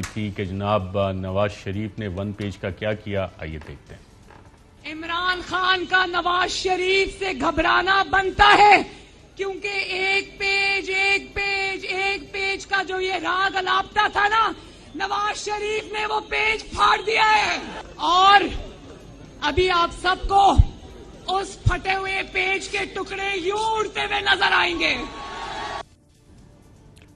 دی تھی کہ جناب نواز شریف نے ون پیج کا کیا کیا، آئیے دیکھتے ہیں۔ عمران خان کا نواز شریف سے گھبرانا بنتا ہے، کیونکہ ایک پیج کا جو یہ راگ الاپتا تھا نا، نواز شریف نے وہ پیج پھاڑ دیا ہے، اور ابھی آپ سب کو اس پھٹے ہوئے پیج کے ٹکڑے یوں اڑتے ہوئے نظر آئیں گے۔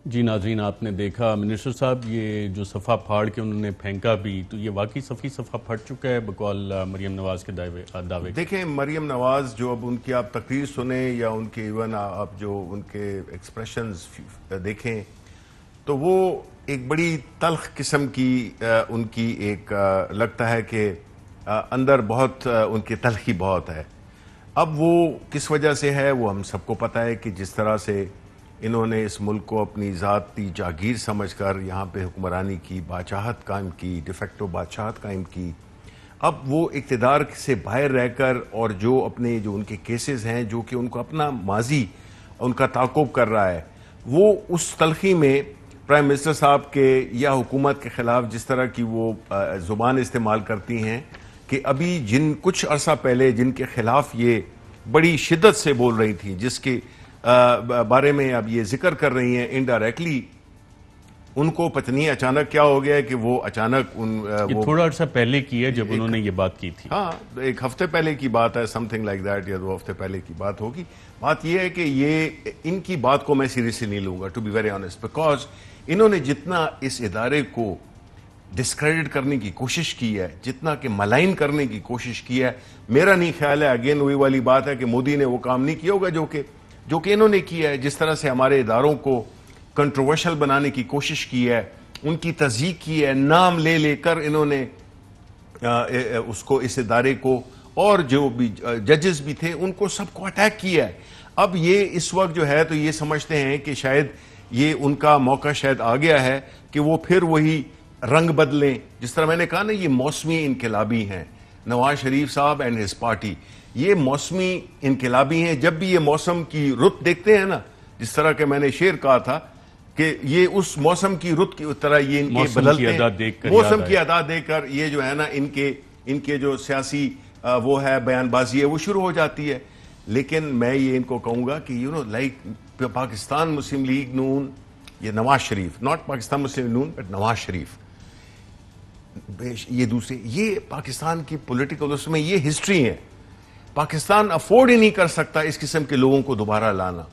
جی ناظرین، آپ نے دیکھا منسٹر صاحب یہ جو صفحہ پھاڑ کے انہوں نے پھینکا بھی، تو یہ واقعی صفحہ پھٹ چکا ہے بقول مریم نواز کے دعوے؟ دیکھیں مریم نواز جو اب ان کی آپ تقریر سنیں یا ان کے ایون آپ جو ان کے ایکسپریشنز دیکھیں تو وہ ایک بڑی تلخ قسم کی ان کی ایک لگتا ہے کہ اندر بہت ان کی تلخی بہت ہے۔ اب وہ کس وجہ سے ہے وہ ہم سب کو پتہ ہے کہ جس طرح سے انہوں نے اس ملک کو اپنی ذاتی جاگیر سمجھ کر یہاں پہ حکمرانی کی، بادشاہت قائم کی، ڈیفیکٹو بادشاہت قائم کی، اب وہ اقتدار سے باہر رہ کر اور جو ان کے کیسز ہیں جو کہ ان کو اپنا ماضی ان کا تعاقب کر رہا ہے، وہ اس تلخی میں پرائم منسٹر صاحب کے یا حکومت کے خلاف جس طرح کی وہ زبان استعمال کرتی ہیں کہ ابھی کچھ عرصہ پہلے جن کے خلاف یہ بڑی شدت سے بول رہی تھی، جس کے بارے میں اب یہ ذکر کر رہی ہیں انڈائریکٹلی، ان کو پتہ نہیں اچانک کیا ہو گیا ہے کہ وہ اچانک یہ تھوڑا عرصہ پہلے کی ہے جب انہوں نے یہ بات کی تھی۔ ہاں، ایک ہفتے پہلے کی بات ہے، سم تھنگ لائک دیٹ، یا 2 ہفتے پہلے کی بات ہوگی۔ بات یہ ہے کہ یہ ان کی بات کو میں سیریسلی نہیں لوں گا، to be very honest, because انہوں نے جتنا اس ادارے کو ڈسکریڈٹ کرنے کی کوشش کی ہے، جتنا کہ ملائن کرنے کی کوشش کی ہے، میرا نہیں خیال ہے، اگین وہی والی بات ہے کہ مودی نے وہ کام نہیں کیا ہوگا جو کہ انہوں نے کیا ہے، جس طرح سے ہمارے اداروں کو کنٹروورشل بنانے کی کوشش کی ہے، ان کی تضییق کی ہے، نام لے کر انہوں نے اس ادارے کو اور جو بھی ججز بھی تھے ان کو سب کو اٹیک کیا ہے۔ اب یہ اس وقت جو ہے تو یہ سمجھتے ہیں کہ شاید یہ ان کا موقع شاید آ گیا ہے کہ وہ پھر وہی رنگ بدلیں، جس طرح میں نے کہا نا یہ موسمی انقلابی ہیں، نواز شریف صاحب اینڈ ہز پارٹی یہ موسمی انقلابی ہیں۔ جب بھی یہ موسم کی رت دیکھتے ہیں نا، جس طرح کہ میں نے شعر کہا تھا کہ یہ اس موسم کی رت کی طرح یہ ان کے بدلتے ہیں، موسم کی ادا دے کر یہ جو ہے نا ان کے جو سیاسی وہ ہے بیان بازی ہے وہ شروع ہو جاتی ہے۔ لیکن میں یہ ان کو کہوں گا کہ لائک پاکستان مسلم لیگ نون، یہ نواز شریف، ناٹ پاکستان مسلم نون بٹ نواز شریف، یہ دوسرے، یہ پاکستان کی پولیٹیکل اس میں یہ ہسٹری ہے۔ پاکستان افورڈ ہی نہیں کر سکتا اس قسم کے لوگوں کو دوبارہ لانا،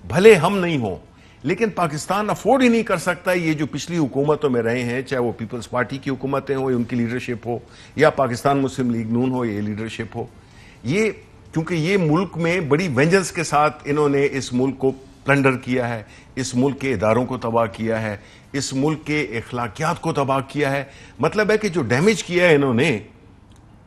بھلے ہم نہیں ہوں، لیکن پاکستان افورڈ ہی نہیں کر سکتا یہ جو پچھلی حکومتوں میں رہے ہیں، چاہے وہ پیپلز پارٹی کی حکومتیں ہوں یا ان کی لیڈرشپ ہو، یا پاکستان مسلم لیگ نون ہو یہ لیڈرشپ ہو، یہ کیونکہ یہ ملک میں بڑی وینجنس کے ساتھ انہوں نے اس ملک کو پلنڈر کیا ہے، اس ملک کے اداروں کو تباہ کیا ہے، اس ملک کے اخلاقیات کو تباہ کیا ہے۔ مطلب ہے کہ جو ڈیمیج کیا ہے انہوں نے،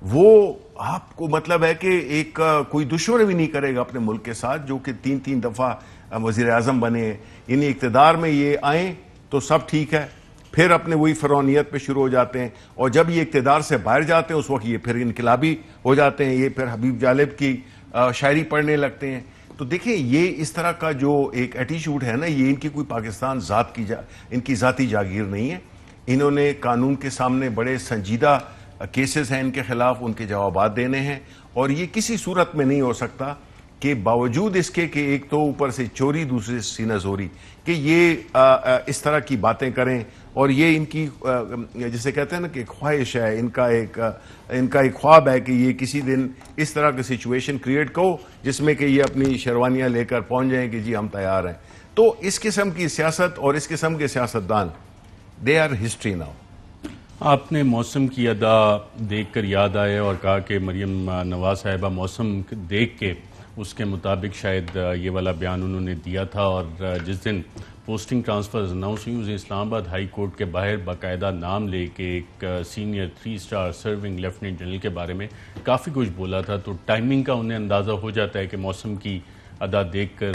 وہ آپ کو مطلب ہے کہ ایک کوئی دشمن بھی نہیں کرے گا اپنے ملک کے ساتھ، جو کہ 3 دفعہ وزیر اعظم بنے ہیں، یعنی اقتدار میں یہ آئیں تو سب ٹھیک ہے، پھر اپنے وہی فرعونیت پہ شروع ہو جاتے ہیں، اور جب یہ اقتدار سے باہر جاتے ہیں اس وقت یہ پھر انقلابی ہو جاتے ہیں، یہ پھر حبیب جالب کی شاعری پڑھنے لگتے ہیں۔ تو دیکھیں یہ اس طرح کا جو ایک ایٹیچیوڈ ہے نا، یہ ان کی کوئی پاکستان ان کی ذاتی جاگیر نہیں ہے۔ انہوں نے قانون کے سامنے بڑے سنجیدہ کیسز ہیں ان کے خلاف، ان کے جوابات دینے ہیں، اور یہ کسی صورت میں نہیں ہو سکتا کہ باوجود اس کے کہ ایک تو اوپر سے چوری دوسرے سے سینہ زوری، کہ یہ اس طرح کی باتیں کریں، اور یہ ان کی جسے کہتے ہیں نا کہ خواہش ہے، ان کا ایک خواب ہے کہ یہ کسی دن اس طرح کی سچویشن کریٹ کرو جس میں کہ یہ اپنی شیروانیاں لے کر پہنچ جائیں کہ جی ہم تیار ہیں۔ تو اس قسم کی سیاست اور اس قسم کے سیاستدان دے آر ہسٹری ناؤ۔ آپ نے موسم کی ادا دیکھ کر یاد آئے اور کہا کہ مریم نواز صاحبہ موسم دیکھ کے اس کے مطابق شاید یہ والا بیان انہوں نے دیا تھا، اور جس دن پوسٹنگ ٹرانسفرز اناؤنس ہوئی اس دن اسلام آباد ہائی کورٹ کے باہر باقاعدہ نام لے کے ایک senior 3 star serving lieutenant general کے بارے میں کافی کچھ بولا تھا، تو ٹائمنگ کا انہیں اندازہ ہو جاتا ہے کہ موسم کی ادا دیکھ کر؟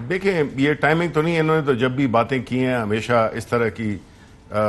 دیکھیں یہ ٹائمنگ تو نہیں ہے، انہوں نے تو جب بھی باتیں کی ہیں ہمیشہ اس طرح کی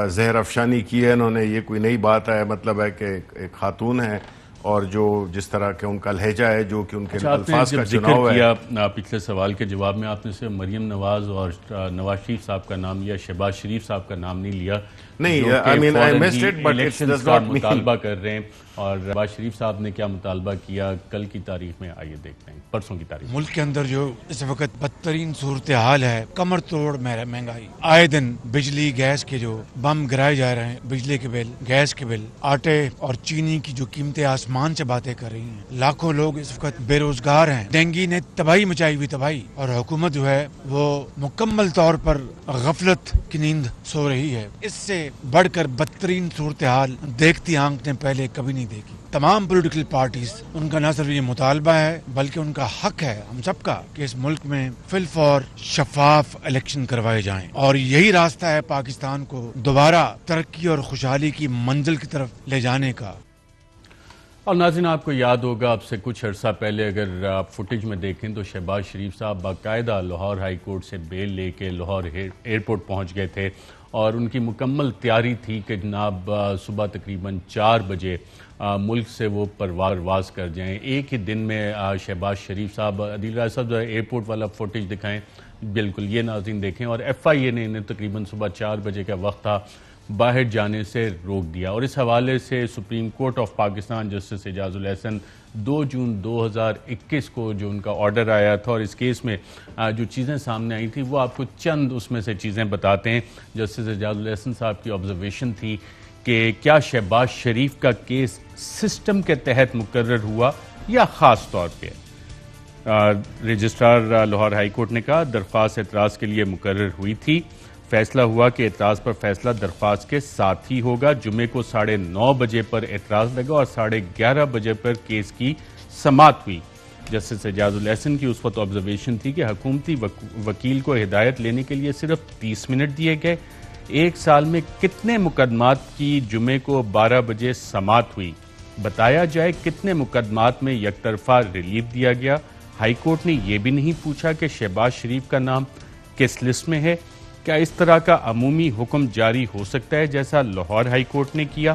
زہر افشانی کی ہے انہوں نے، یہ کوئی نئی بات ہے۔ مطلب ہے کہ ایک خاتون ہے اور جو جس طرح کے ان کا لہجہ ہے، جو کہ ان کے الفاظ کا چناؤ ہے۔ ذکر کیا پچھلے سوال کے جواب میں آپ نے صرف مریم نواز اور نواز شریف صاحب کا نام لیا، شہباز شریف صاحب کا نام نہیں لیا، نہیں، جو کہ I mean, I فوراً missed he it, but it elections does کا not mean- مطالبہ کر رہے ہیں. اور شہباز شریف صاحب نے کیا مطالبہ کیا کل کی تاریخ میں، آئیے دیکھتے ہیں پرسوں کی تاریخ. ملک کے اندر جو اس وقت بدترین صورتحال ہے، کمر توڑ مہنگائی، آئے دن بجلی گیس کے جو بم گرائے جا رہے ہیں، بجلی کے بل، گیس کے بل، آٹے اور چینی کی جو قیمتیں آسمان سے باتیں کر رہی ہیں، لاکھوں لوگ اس وقت بے روزگار ہیں، ڈینگی نے تباہی مچائی ہوئی تباہی، اور حکومت جو ہے وہ مکمل طور پر غفلت کی نیند سو رہی ہے. اس سے بڑھ کر بدترین صورتحال دیکھتی آنکھ نے پہلے کبھی نہیں دیکھی. تمام پولیٹیکل پارٹیز، ان کا نہ صرف یہ مطالبہ ہے بلکہ ان کا حق ہے ہم سب کا کہ اس ملک میں فی الفور شفاف الیکشن کروائے جائیں، اور یہی راستہ ہے پاکستان کو دوبارہ ترقی اور خوشحالی کی منزل کی طرف لے جانے کا. اور ناظرین، آپ کو یاد ہوگا اب سے کچھ عرصہ پہلے اگر آپ فوٹیج میں دیکھیں تو شہباز شریف صاحب باقاعدہ لاہور ہائی کورٹ سے بیل لے کے لاہور ایئرپورٹ پہنچ گئے تھے، اور ان کی مکمل تیاری تھی کہ جناب صبح تقریباً 4 بجے ملک سے وہ پرواز کر جائیں. ایک ہی دن میں شہباز شریف صاحب، عدیل راج صاحب ایئرپورٹ والا فوٹیج دکھائیں، بالکل یہ ناظرین دیکھیں. اور ایف آئی اے نے انہیں تقریباً صبح 4 بجے کا وقت تھا باہر جانے سے روک دیا. اور اس حوالے سے supreme court of Pakistan justice Ijaz ul Ahsan 2 June 2021 کو جو ان کا آرڈر آیا تھا، اور اس کیس میں جو چیزیں سامنے آئی تھیں وہ آپ کو چند اس میں سے چیزیں بتاتے ہیں. جسٹس اعجاز الحسن صاحب کی آبزرویشن تھی کہ کیا شہباز شریف کا کیس سسٹم کے تحت مقرر ہوا یا خاص طور پہ. رجسٹرار لاہور ہائی کورٹ نے کہا درخواست اعتراض کے لیے مقرر ہوئی تھی. فیصلہ ہوا کہ اعتراض پر فیصلہ درخواست کے ساتھ ہی ہوگا. جمعے کو 9:30 بجے پر اعتراض لگا اور 11:30 بجے پر کیس کی سماعت ہوئی. جسٹس اعجاز الحسن کی اس وقت آبزرویشن تھی کہ حکومتی وکیل کو ہدایت لینے کے لیے صرف 30 منٹ دیے گئے. 1 سال میں کتنے مقدمات کی جمعے کو 12 بجے سماعت ہوئی؟ بتایا جائے کتنے مقدمات میں یک طرفہ ریلیف دیا گیا؟ ہائی کورٹ نے یہ بھی نہیں پوچھا کہ شہباز شریف کا نام کس لسٹ میں ہے. کیا اس طرح کا عمومی حکم جاری ہو سکتا ہے جیسا لاہور ہائی کورٹ نے کیا؟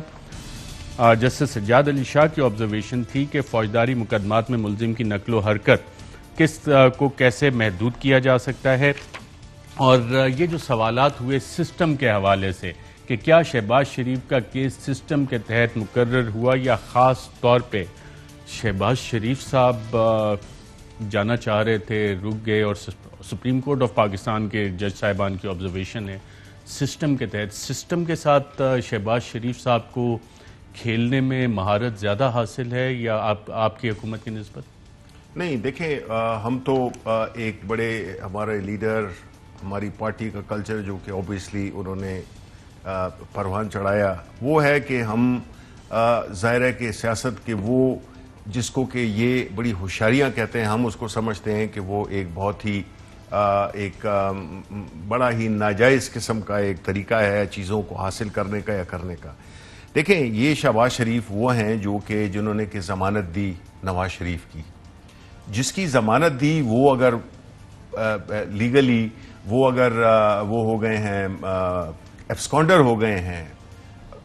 جسٹس سجاد علی شاہ کی آبزرویشن تھی کہ فوجداری مقدمات میں ملزم کی نقل و حرکت کس کو کیسے محدود کیا جا سکتا ہے. اور یہ جو سوالات ہوئے سسٹم کے حوالے سے کہ کیا شہباز شریف کا کیس سسٹم کے تحت مقرر ہوا یا خاص طور پہ شہباز شریف صاحب جانا چاہ رہے تھے، رک گئے. اور سپریم کورٹ آف پاکستان کے جج صاحبان کی آبزرویشن ہے سسٹم کے تحت، سسٹم کے ساتھ شہباز شریف صاحب کو کھیلنے میں مہارت زیادہ حاصل ہے یا آپ کی حکومت کی نسبت؟ نہیں، دیکھیں ہم تو ایک بڑے ہمارے لیڈر، ہماری پارٹی کا کلچر جو کہ اوبیسلی انہوں نے پروان چڑھایا وہ ہے کہ ہم ظاہر ہے کہ سیاست کے وہ جس کو کہ یہ بڑی ہوشیاریاں کہتے ہیں، ہم اس کو سمجھتے ہیں کہ وہ ایک بہت ہی ایک بڑا ہی ناجائز قسم کا ایک طریقہ ہے چیزوں کو حاصل کرنے کا یا کرنے کا. دیکھیں یہ شہباز شریف وہ ہیں جو کہ جنہوں نے کہ ضمانت دی نواز شریف کی، جس کی ضمانت دی وہ اگر لیگلی وہ اگر وہ ہو گئے ہیں ایبسکانڈر ہو گئے ہیں،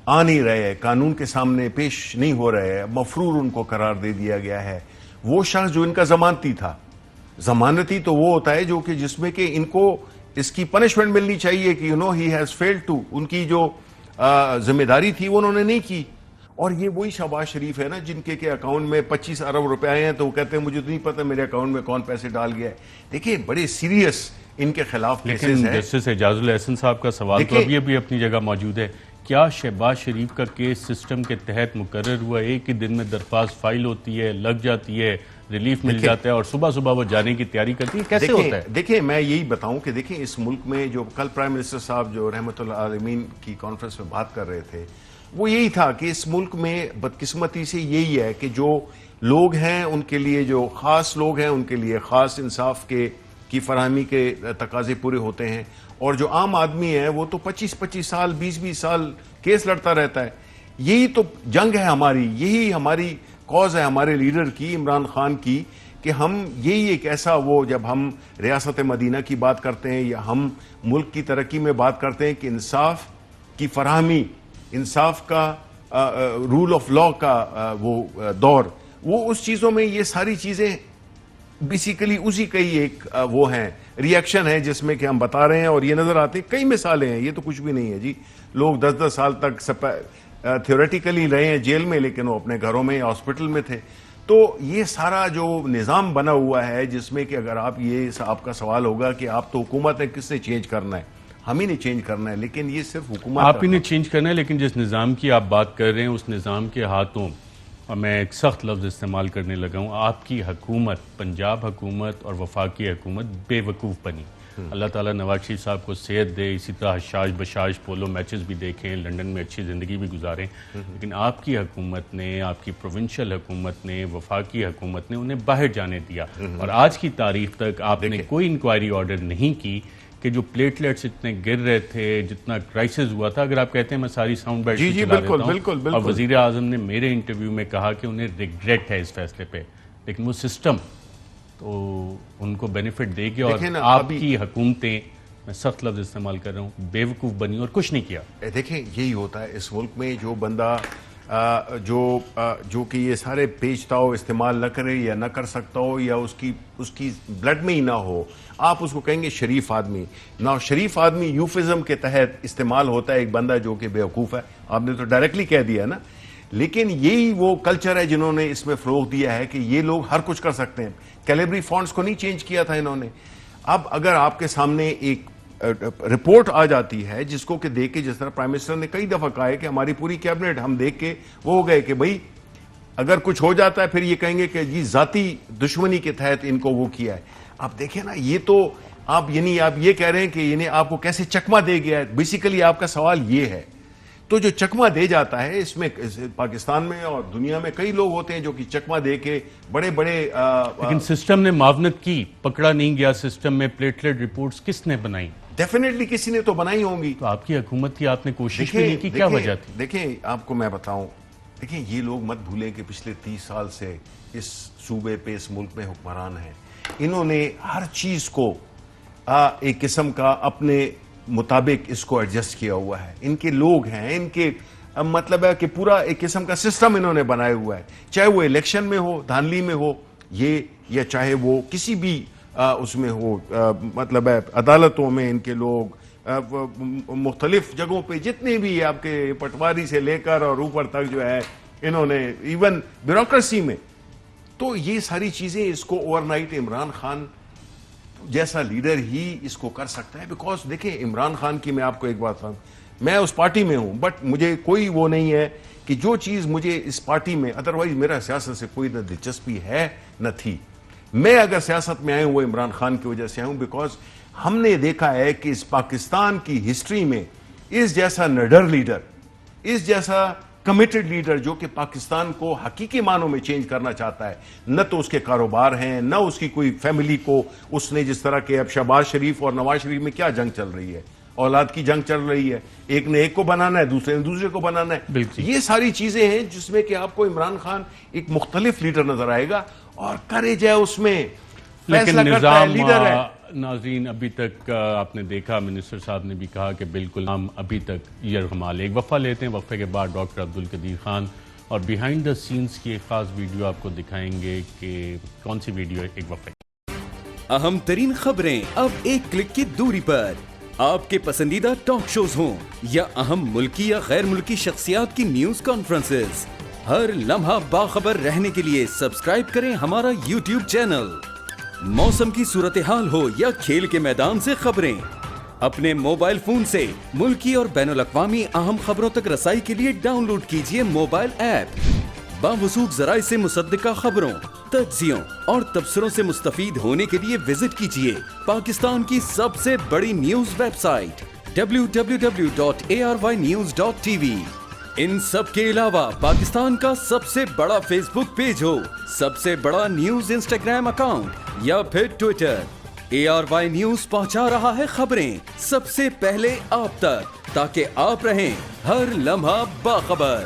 آ نہیں رہے، قانون کے سامنے پیش نہیں ہو رہے، مفرور ان کو قرار دے دیا گیا ہے. وہ شخص جو ان کا ضمانتی تھا، ضمانتی تو وہ ہوتا ہے جو کہ جس میں کہ ان کو اس کی پنشمنٹ ملنی چاہیے کہ ہی ہیز فیلڈ ٹو، ان کی جو ذمہ داری تھی وہ انہوں نے نہیں کی. اور یہ وہی شہباز شریف ہے نا جن کے اکاؤنٹ میں 25 ارب روپے آئے ہیں تو وہ کہتے ہیں مجھے تو نہیں پتہ میرے اکاؤنٹ میں کون پیسے ڈال گیا ہے. دیکھیں بڑے سیریس ان کے خلاف کیسز ہیں. جسٹس اعجاز الحسن صاحب کا سوال تو ابھی بھی اپنی جگہ موجود ہے. کیا شہباز شریف کا کیس سسٹم کے تحت مقرر ہوا؟ ایک ہی دن میں درخواست فائل ہوتی ہے، لگ جاتی ہے، ریلیف مل جاتا ہے اور صبح صبح وہ جانے کی تیاری کرتی ہے، کیسے ہوتا ہے؟ دیکھیں میں یہی بتاؤں کہ دیکھیں اس ملک میں جو کل پرائم منسٹر صاحب جو رحمت اللہ عالمین کی کانفرنس میں بات کر رہے تھے وہ یہی تھا کہ اس ملک میں بدقسمتی سے یہی ہے کہ جو لوگ ہیں ان کے لیے، جو خاص لوگ ہیں ان کے لیے خاص انصاف کی فراہمی کے تقاضے پورے ہوتے ہیں، اور جو عام آدمی ہے وہ تو 25 سال 20 سال کیس لڑتا رہتا ہے. یہی تو جنگ ہے ہماری، یہی ہماری کاز ہے ہمارے لیڈر کی، عمران خان کی، کہ ہم یہی ایک ایسا وہ جب ہم ریاست مدینہ کی بات کرتے ہیں یا ہم ملک کی ترقی میں بات کرتے ہیں کہ انصاف کی فراہمی، انصاف کا رول آف لا کا وہ دور، وہ اس چیزوں میں یہ ساری چیزیں بیسیکلی اسی کا ہی ایک وہ ہیں ریئیکشن ہے جس میں کہ ہم بتا رہے ہیں اور یہ نظر آتے ہیں. کئی مثالیں ہیں, یہ تو کچھ بھی نہیں ہے جی. لوگ 10-10 سال تک تھیوریٹیکلی رہے ہیں جیل میں, لیکن وہ اپنے گھروں میں یا ہاسپٹل میں تھے. تو یہ سارا جو نظام بنا ہوا ہے جس میں کہ اگر آپ کا سوال ہوگا کہ آپ تو حکومت ہے, کس نے چینج کرنا ہے, ہم ہی نے چینج کرنا ہے. لیکن یہ صرف حکومت آپ ہی نے چینج کرنا ہے, لیکن جس نظام کی آپ بات کر رہے ہیں اس نظام کے ہاتھوں, اور میں ایک سخت لفظ استعمال کرنے لگا ہوں, آپ کی حکومت, پنجاب حکومت اور وفاقی حکومت بے وقوف بنی. اللہ تعالیٰ نواز شریف صاحب کو صحت دے, اسی طرح حشاش بشاش پولو میچز بھی دیکھیں, لنڈن میں اچھی زندگی بھی گزاریں. لیکن آپ کی حکومت نے, آپ کی پروونشل حکومت نے, وفاقی حکومت نے انہیں باہر جانے دیا. اور آج کی تاریخ تک آپ نے کوئی انکوائری آرڈر نہیں کی کہ جو پلیٹلیٹس اتنے گر رہے تھے, جتنا کرائسس ہوا تھا. اگر آپ کہتے ہیں میں ساری ساؤنڈ بائٹ چلا دیتا ہوں, اور وزیر اعظم نے میرے انٹرویو میں کہا کہ انہیں ریگریٹ ہے اس فیصلے پہ, لیکن وہ سسٹم تو ان کو بینیفٹ دے گی. اور آپ کی حکومتیں, میں سخت لفظ استعمال کر رہا ہوں, بے وقوف بنی اور کچھ نہیں کیا. دیکھیں یہی ہوتا ہے اس ملک میں, جو بندہ جو کہ یہ سارے پیچ تاؤ استعمال نہ کرے یا نہ کر سکتا ہو, یا اس کی بلڈ میں ہی نہ ہو, آپ اس کو کہیں گے شریف آدمی. نہ شریف آدمی یوفزم کے تحت استعمال ہوتا ہے ایک بندہ جو کہ بیوقوف ہے. آپ نے تو ڈائریکٹلی کہہ دیا نا. لیکن یہی وہ کلچر ہے جنہوں نے اس میں فروغ دیا ہے کہ یہ لوگ ہر کچھ کر سکتے ہیں. کیلیبری فونڈز کو نہیں چینج کیا تھا انہوں نے. اب اگر آپ کے سامنے ایک رپورٹ آ جاتی ہے جس کو کہ دیکھ کے, جس طرح پرائم منسٹر نے کئی دفعہ کہا ہے کہ ہماری پوری کیبنٹ, ہم دیکھ کے وہ ہو گئے کہ بھئی اگر کچھ ہو جاتا ہے پھر یہ کہیں گے کہ جی ذاتی دشمنی کے تحت ان کو وہ کیا ہے. آپ دیکھیں نا, یہ تو آپ یہ کہہ رہے ہیں کہ آپ کو کیسے چکمہ دے گیا ہے. بیسیکلی آپ کا سوال یہ ہے. تو جو چکمہ دے جاتا ہے, اس میں پاکستان میں اور دنیا میں کئی لوگ ہوتے ہیں جو کہ چکمہ دے کے بڑے لیکن سسٹم نے معاونت کی, پکڑا نہیں گیا سسٹم میں. پلیٹلیٹ رپورٹس کس نے بنائی؟ ڈیفینیٹلی کسی نے تو بنائی ہوں گی. تو آپ کی حکومت کی آپ نے کوشش بھی نہیں کی, کیا وجہ تھی؟ دیکھیں آپ کو میں بتاؤں, دیکھیں یہ لوگ مت بھولیں کہ پچھلے 30 سال سے اس صوبے پہ, اس ملک میں حکمران ہیں. انہوں نے ہر چیز کو ایک قسم کا اپنے مطابق اس کو ایڈجسٹ کیا ہوا ہے. ان کے لوگ ہیں, ان کے مطلب ہے کہ پورا ایک قسم کا سسٹم انہوں نے بنایا ہوا ہے. چاہے وہ الیکشن میں ہو, دھاندلی میں ہو یہ, یا چاہے وہ کسی بھی اس میں ہو, مطلب ہے عدالتوں میں ان کے لوگ, مختلف جگہوں پہ جتنے بھی آپ کے پٹواری سے لے کر اور اوپر تک جو ہے انہوں نے, ایون بیوروکریسی میں. تو یہ ساری چیزیں اس کو اوور نائٹ عمران خان جیسا لیڈر ہی اس کو کر سکتا ہے. بیکاز دیکھیں عمران خان کی میں آپ کو ایک بات بتاؤں, میں اس پارٹی میں ہوں, بٹ مجھے کوئی وہ نہیں ہے کہ جو چیز مجھے اس پارٹی میں, ادروائز میرا سیاست سے کوئی نہ دلچسپی ہے نہ تھی. میں اگر سیاست میں آیا ہوں وہ عمران خان کی وجہ سے آیا ہوں, بیکاز ہم نے دیکھا ہے کہ اس پاکستان کی ہسٹری میں اس جیسا نڈر لیڈر, اس جیسا کمیٹڈ لیڈر جو کہ پاکستان کو حقیقی معنوں میں چینج کرنا چاہتا ہے, نہ تو اس کے کاروبار ہیں, نہ اس کی کوئی فیملی کو اس نے, جس طرح کہ اب شہباز شریف اور نواز شریف میں کیا جنگ چل رہی ہے, اولاد کی جنگ چل رہی ہے, ایک نے ایک کو بنانا ہے, دوسرے نے دوسرے کو بنانا ہے. یہ ساری چیزیں ہیں جس میں کہ آپ کو عمران خان ایک مختلف لیڈر نظر آئے گا, اور کریج ہے اس میں, فیصلہ کرتا ہے, لیڈر ہے. ناظرین ابھی تک آپ نے دیکھا, منسٹر صاحب نے بھی کہا کہ بالکل ہم ابھی تک یرغمال. ایک وقفہ لیتے ہیں, وقفے کے بعد ڈاکٹر عبدالقدیر خان اور بیہائنڈ دا سینز کی ایک خاص ویڈیو آپ کو دکھائیں گے. کہ کون سی ویڈیو ہے, ایک وقفے. اہم ترین خبریں اب ایک کلک کی دوری پر. آپ کے پسندیدہ ٹاک شوز ہوں یا اہم ملکی یا غیر ملکی شخصیات کی نیوز کانفرنسز, ہر لمحہ باخبر رہنے کے لیے سبسکرائب کریں ہمارا YouTube چینل. موسم کی صورتحال ہو یا کھیل کے میدان سے خبریں, اپنے موبائل فون سے ملکی اور بین الاقوامی اہم خبروں تک رسائی کے لیے ڈاؤن لوڈ کیجیے موبائل ایپ. باوثوق ذرائع سے مصدقہ خبروں, تجزیوں اور تبصروں سے مستفید ہونے کے لیے وزٹ کیجیے پاکستان کی سب سے بڑی نیوز ویب سائٹ www.arYnews.tv. ان سب کے علاوہ پاکستان کا سب سے بڑا فیس بک پیج ہو, سب سے بڑا نیوز انسٹاگرام اکاؤنٹ یا پھر ٹویٹر, ARY نیوز پہنچا رہا ہے خبریں سب سے پہلے آپ تک, تاکہ آپ رہیں ہر لمحہ باخبر.